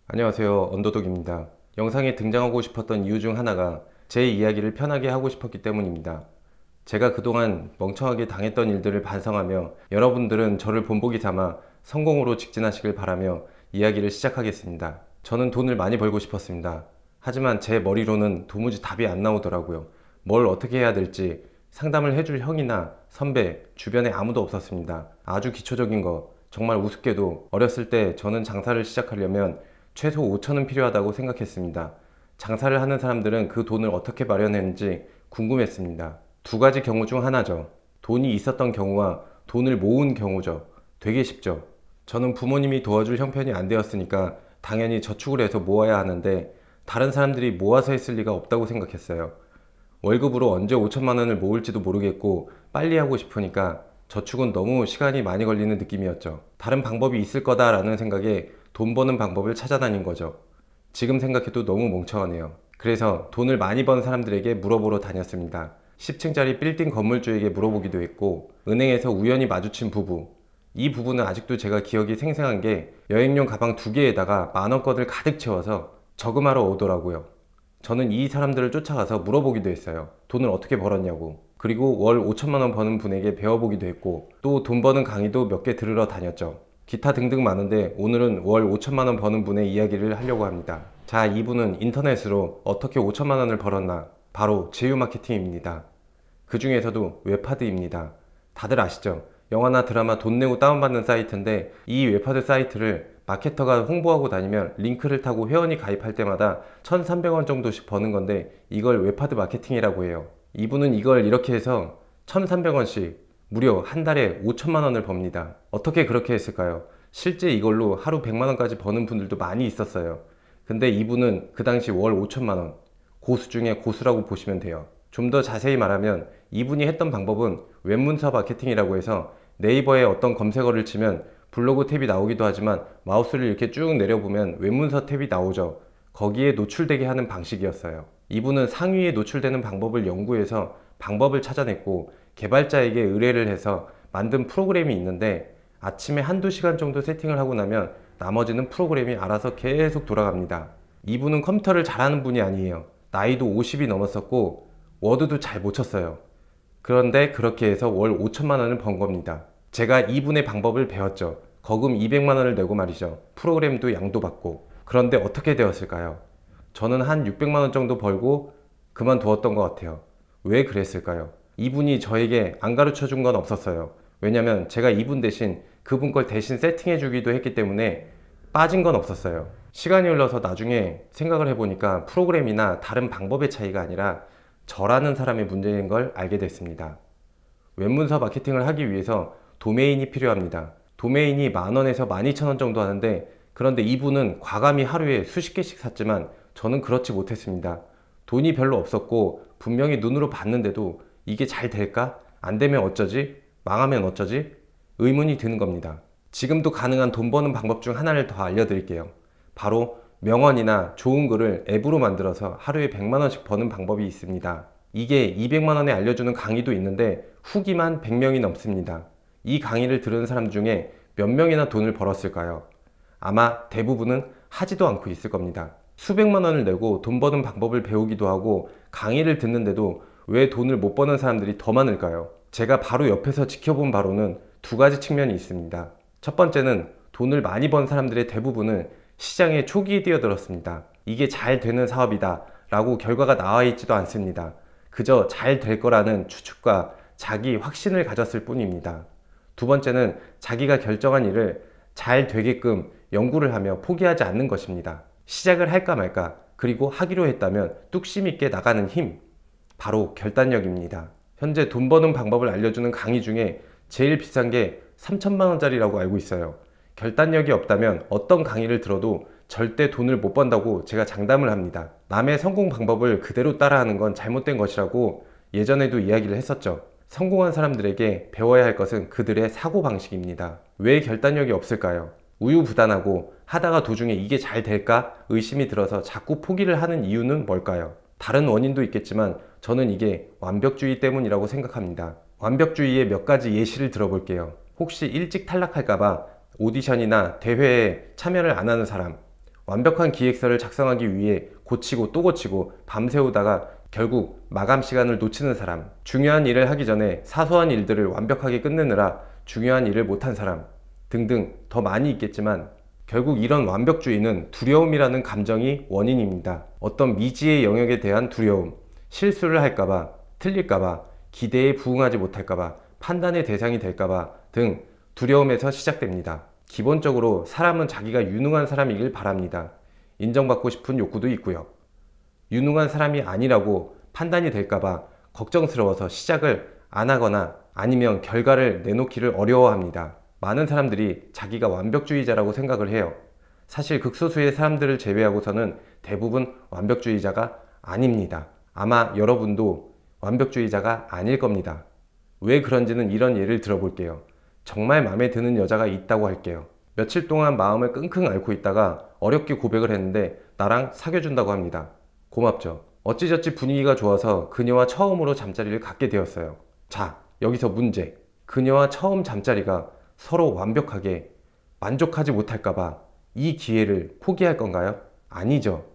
안녕하세요. 언더독입니다. 영상에 등장하고 싶었던 이유 중 하나가 제 이야기를 편하게 하고 싶었기 때문입니다. 제가 그동안 멍청하게 당했던 일들을 반성하며 여러분들은 저를 본보기 삼아 성공으로 직진하시길 바라며 이야기를 시작하겠습니다. 저는 돈을 많이 벌고 싶었습니다. 하지만 제 머리로는 도무지 답이 안 나오더라고요. 뭘 어떻게 해야 될지 상담을 해줄 형이나 선배, 주변에 아무도 없었습니다. 아주 기초적인 거, 정말 우습게도 어렸을 때 저는 장사를 시작하려면 최소 5천은 필요하다고 생각했습니다. 장사를 하는 사람들은 그 돈을 어떻게 마련했는지 궁금했습니다. 두 가지 경우 중 하나죠. 돈이 있었던 경우와 돈을 모은 경우죠. 되게 쉽죠. 저는 부모님이 도와줄 형편이 안 되었으니까 당연히 저축을 해서 모아야 하는데 다른 사람들이 모아서 했을 리가 없다고 생각했어요. 월급으로 언제 5천만 원을 모을지도 모르겠고 빨리 하고 싶으니까 저축은 너무 시간이 많이 걸리는 느낌이었죠. 다른 방법이 있을 거다라는 생각에 돈 버는 방법을 찾아다닌 거죠. 지금 생각해도 너무 멍청하네요. 그래서 돈을 많이 번 사람들에게 물어보러 다녔습니다. 10층짜리 빌딩 건물주에게 물어보기도 했고, 은행에서 우연히 마주친 부부. 이 부부는 아직도 제가 기억이 생생한 게 여행용 가방 2개에다가 만원권을 가득 채워서 저금하러 오더라고요. 저는 이 사람들을 쫓아가서 물어보기도 했어요. 돈을 어떻게 벌었냐고. 그리고 월 5천만 원 버는 분에게 배워보기도 했고, 또 돈 버는 강의도 몇 개 들으러 다녔죠. 기타 등등 많은데 오늘은 월 5천만 원 버는 분의 이야기를 하려고 합니다. 자, 이분은 인터넷으로 어떻게 5천만 원을 벌었나? 바로 제휴 마케팅입니다. 그 중에서도 웹하드입니다. 다들 아시죠? 영화나 드라마 돈 내고 다운받는 사이트인데 이 웹하드 사이트를 마케터가 홍보하고 다니면 링크를 타고 회원이 가입할 때마다 1,300원 정도씩 버는 건데 이걸 웹하드 마케팅이라고 해요. 이분은 이걸 이렇게 해서 1,300원씩 무려 한 달에 5천만 원을 법니다. 어떻게 그렇게 했을까요? 실제 이걸로 하루 100만 원까지 버는 분들도 많이 있었어요. 근데 이분은 그 당시 월 5천만 원, 고수 중에 고수라고 보시면 돼요. 좀 더 자세히 말하면 이분이 했던 방법은 웹문서 마케팅이라고 해서 네이버에 어떤 검색어를 치면 블로그 탭이 나오기도 하지만 마우스를 이렇게 쭉 내려보면 웹문서 탭이 나오죠. 거기에 노출되게 하는 방식이었어요. 이분은 상위에 노출되는 방법을 연구해서 방법을 찾아냈고 개발자에게 의뢰를 해서 만든 프로그램이 있는데 아침에 한두 시간 정도 세팅을 하고 나면 나머지는 프로그램이 알아서 계속 돌아갑니다. 이분은 컴퓨터를 잘하는 분이 아니에요. 나이도 50이 넘었었고 워드도 잘 못 쳤어요. 그런데 그렇게 해서 월 5천만 원을 번 겁니다. 제가 이분의 방법을 배웠죠. 거금 200만 원을 내고 말이죠. 프로그램도 양도 받고. 그런데 어떻게 되었을까요? 저는 한 600만 원 정도 벌고 그만두었던 것 같아요. 왜 그랬을까요? 이분이 저에게 안 가르쳐 준 건 없었어요. 왜냐면 제가 이분 대신 그분 걸 대신 세팅해 주기도 했기 때문에 빠진 건 없었어요. 시간이 흘러서 나중에 생각을 해보니까 프로그램이나 다른 방법의 차이가 아니라 저라는 사람의 문제인 걸 알게 됐습니다. 웹문서 마케팅을 하기 위해서 도메인이 필요합니다. 도메인이 만원에서 12,000원 정도 하는데 그런데 이분은 과감히 하루에 수십 개씩 샀지만 저는 그렇지 못했습니다. 돈이 별로 없었고 분명히 눈으로 봤는데도 이게 잘 될까? 안 되면 어쩌지? 망하면 어쩌지? 의문이 드는 겁니다. 지금도 가능한 돈 버는 방법 중 하나를 더 알려드릴게요. 바로 명언이나 좋은 글을 앱으로 만들어서 하루에 100만원씩 버는 방법이 있습니다. 이게 200만원에 알려주는 강의도 있는데 후기만 100명이 넘습니다. 이 강의를 들은 사람 중에 몇 명이나 돈을 벌었을까요? 아마 대부분은 하지도 않고 있을 겁니다. 수백만 원을 내고 돈 버는 방법을 배우기도 하고 강의를 듣는데도 왜 돈을 못 버는 사람들이 더 많을까요? 제가 바로 옆에서 지켜본 바로는 두 가지 측면이 있습니다. 첫 번째는 돈을 많이 번 사람들의 대부분은 시장에 초기에 뛰어들었습니다. 이게 잘 되는 사업이다 라고 결과가 나와 있지도 않습니다. 그저 잘 될 거라는 추측과 자기 확신을 가졌을 뿐입니다. 두 번째는 자기가 결정한 일을 잘 되게끔 연구를 하며 포기하지 않는 것입니다. 시작을 할까 말까, 그리고 하기로 했다면 뚝심 있게 나가는 힘, 바로 결단력입니다. 현재 돈 버는 방법을 알려주는 강의 중에 제일 비싼 게 3천만 원짜리라고 알고 있어요. 결단력이 없다면 어떤 강의를 들어도 절대 돈을 못 번다고 제가 장담을 합니다. 남의 성공 방법을 그대로 따라하는 건 잘못된 것이라고 예전에도 이야기를 했었죠. 성공한 사람들에게 배워야 할 것은 그들의 사고방식입니다. 왜 결단력이 없을까요? 우유부단하고 하다가 도중에 이게 잘 될까 의심이 들어서 자꾸 포기를 하는 이유는 뭘까요? 다른 원인도 있겠지만 저는 이게 완벽주의 때문이라고 생각합니다. 완벽주의의 몇 가지 예시를 들어볼게요. 혹시 일찍 탈락할까봐 오디션이나 대회에 참여를 안 하는 사람, 완벽한 기획서를 작성하기 위해 고치고 또 고치고 밤새우다가 결국 마감 시간을 놓치는 사람, 중요한 일을 하기 전에 사소한 일들을 완벽하게 끝내느라 중요한 일을 못한 사람 등등 더 많이 있겠지만 결국 이런 완벽주의는 두려움이라는 감정이 원인입니다. 어떤 미지의 영역에 대한 두려움, 실수를 할까봐, 틀릴까봐, 기대에 부응하지 못할까봐, 판단의 대상이 될까봐 등 두려움에서 시작됩니다. 기본적으로 사람은 자기가 유능한 사람이길 바랍니다. 인정받고 싶은 욕구도 있고요. 유능한 사람이 아니라고 판단이 될까봐 걱정스러워서 시작을 안 하거나 아니면 결과를 내놓기를 어려워합니다. 많은 사람들이 자기가 완벽주의자라고 생각을 해요. 사실 극소수의 사람들을 제외하고서는 대부분 완벽주의자가 아닙니다. 아마 여러분도 완벽주의자가 아닐 겁니다. 왜 그런지는 이런 예를 들어볼게요. 정말 마음에 드는 여자가 있다고 할게요. 며칠 동안 마음을 끙끙 앓고 있다가 어렵게 고백을 했는데 나랑 사귀어준다고 합니다. 고맙죠. 어찌저찌 분위기가 좋아서 그녀와 처음으로 잠자리를 갖게 되었어요. 자, 여기서 문제. 그녀와 처음 잠자리가 서로 완벽하게 만족하지 못할까봐 이 기회를 포기할 건가요? 아니죠.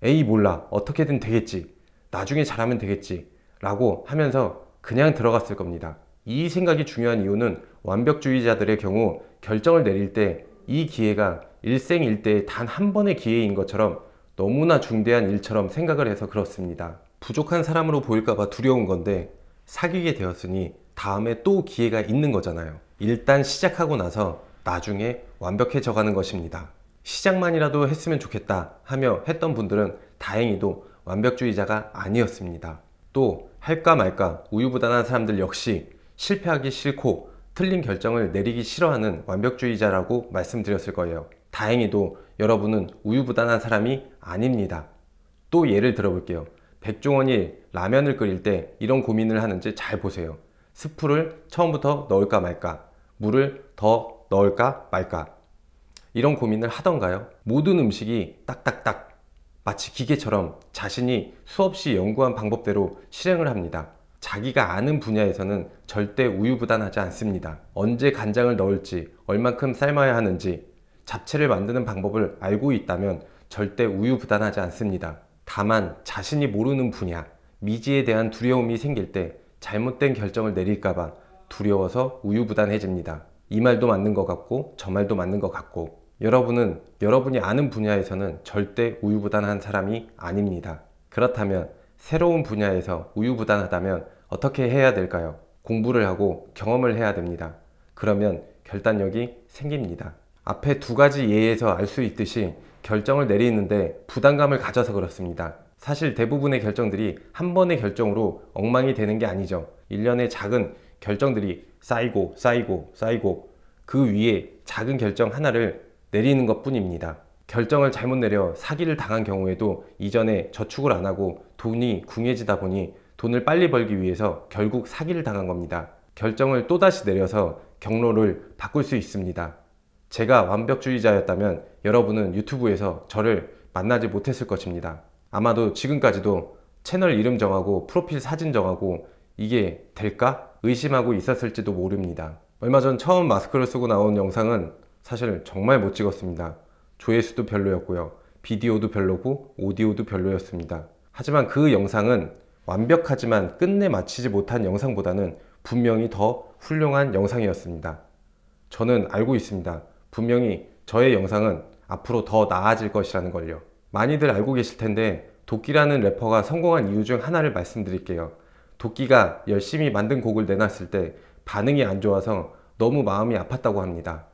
에이 몰라, 어떻게든 되겠지, 나중에 잘하면 되겠지 라고 하면서 그냥 들어갔을 겁니다. 이 생각이 중요한 이유는 완벽주의자들의 경우 결정을 내릴 때 이 기회가 일생일대의 단 한 번의 기회인 것처럼 너무나 중대한 일처럼 생각을 해서 그렇습니다. 부족한 사람으로 보일까봐 두려운 건데 사귀게 되었으니 다음에 또 기회가 있는 거잖아요. 일단 시작하고 나서 나중에 완벽해져 가는 것입니다. 시작만이라도 했으면 좋겠다 하며 했던 분들은 다행히도 완벽주의자가 아니었습니다. 또 할까 말까 우유부단한 사람들 역시 실패하기 싫고 틀린 결정을 내리기 싫어하는 완벽주의자라고 말씀드렸을 거예요. 다행히도 여러분은 우유부단한 사람이 아닙니다. 또 예를 들어볼게요. 백종원이 라면을 끓일 때 이런 고민을 하는지 잘 보세요. 스프를 처음부터 넣을까 말까, 물을 더 넣을까 말까, 이런 고민을 하던가요? 모든 음식이 딱딱딱 마치 기계처럼 자신이 수없이 연구한 방법대로 실행을 합니다. 자기가 아는 분야에서는 절대 우유부단하지 않습니다. 언제 간장을 넣을지, 얼만큼 삶아야 하는지, 잡채를 만드는 방법을 알고 있다면 절대 우유부단하지 않습니다. 다만 자신이 모르는 분야, 미지에 대한 두려움이 생길 때 잘못된 결정을 내릴까봐 두려워서 우유부단해집니다. 이 말도 맞는 것 같고 저 말도 맞는 것 같고, 여러분은 여러분이 아는 분야에서는 절대 우유부단한 사람이 아닙니다. 그렇다면 새로운 분야에서 우유부단하다면 어떻게 해야 될까요? 공부를 하고 경험을 해야 됩니다. 그러면 결단력이 생깁니다. 앞에 두 가지 예에서 알 수 있듯이 결정을 내리는데 부담감을 가져서 그렇습니다. 사실 대부분의 결정들이 한 번의 결정으로 엉망이 되는 게 아니죠. 일련의 작은 결정들이 쌓이고 쌓이고 쌓이고 그 위에 작은 결정 하나를 내리는 것 뿐입니다. 결정을 잘못 내려 사기를 당한 경우에도 이전에 저축을 안 하고 돈이 궁해지다 보니 돈을 빨리 벌기 위해서 결국 사기를 당한 겁니다. 결정을 또다시 내려서 경로를 바꿀 수 있습니다. 제가 완벽주의자였다면 여러분은 유튜브에서 저를 만나지 못했을 것입니다. 아마도 지금까지도 채널 이름 정하고 프로필 사진 정하고 이게 될까? 의심하고 있었을지도 모릅니다. 얼마 전 처음 마스크를 쓰고 나온 영상은 사실 정말 못 찍었습니다. 조회수도 별로였고요. 비디오도 별로고 오디오도 별로였습니다. 하지만 그 영상은 완벽하지만 끝내 마치지 못한 영상보다는 분명히 더 훌륭한 영상이었습니다. 저는 알고 있습니다. 분명히 저의 영상은 앞으로 더 나아질 것이라는 걸요. 많이들 알고 계실 텐데 도끼라는 래퍼가 성공한 이유 중 하나를 말씀드릴게요. 도끼가 열심히 만든 곡을 내놨을 때 반응이 안 좋아서 너무 마음이 아팠다고 합니다.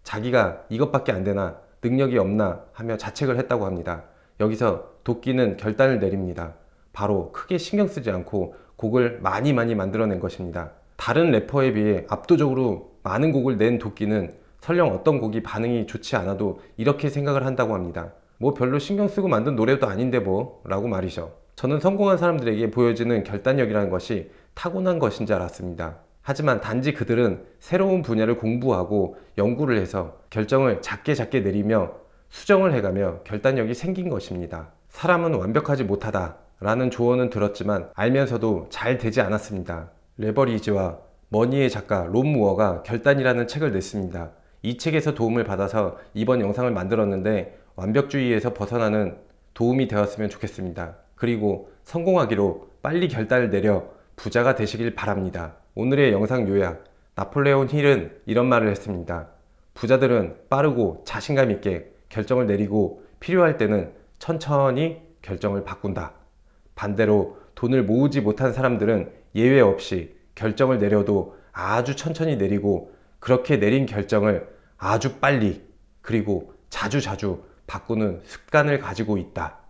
자기가 이것밖에 안 되나, 능력이 없나 하며 자책을 했다고 합니다. 여기서 도끼는 결단을 내립니다. 바로 크게 신경 쓰지 않고 곡을 많이 만들어낸 것입니다. 다른 래퍼에 비해 압도적으로 많은 곡을 낸 도끼는 설령 어떤 곡이 반응이 좋지 않아도 이렇게 생각을 한다고 합니다. 뭐 별로 신경 쓰고 만든 노래도 아닌데 뭐 라고 말이죠. 저는 성공한 사람들에게 보여지는 결단력이라는 것이 타고난 것인 줄 알았습니다. 하지만 단지 그들은 새로운 분야를 공부하고 연구를 해서 결정을 작게 내리며 수정을 해가며 결단력이 생긴 것입니다. 사람은 완벽하지 못하다 라는 조언은 들었지만 알면서도 잘 되지 않았습니다. 레버리지와 머니의 작가 론 무어가 결단이라는 책을 냈습니다. 이 책에서 도움을 받아서 이번 영상을 만들었는데 완벽주의에서 벗어나는 도움이 되었으면 좋겠습니다. 그리고 성공하기로 빨리 결단을 내려 부자가 되시길 바랍니다. 오늘의 영상 요약. 나폴레온 힐은 이런 말을 했습니다. 부자들은 빠르고 자신감 있게 결정을 내리고 필요할 때는 천천히 결정을 바꾼다. 반대로 돈을 모으지 못한 사람들은 예외 없이 결정을 내려도 아주 천천히 내리고 그렇게 내린 결정을 아주 빨리 그리고 자주 바꾸는 습관을 가지고 있다.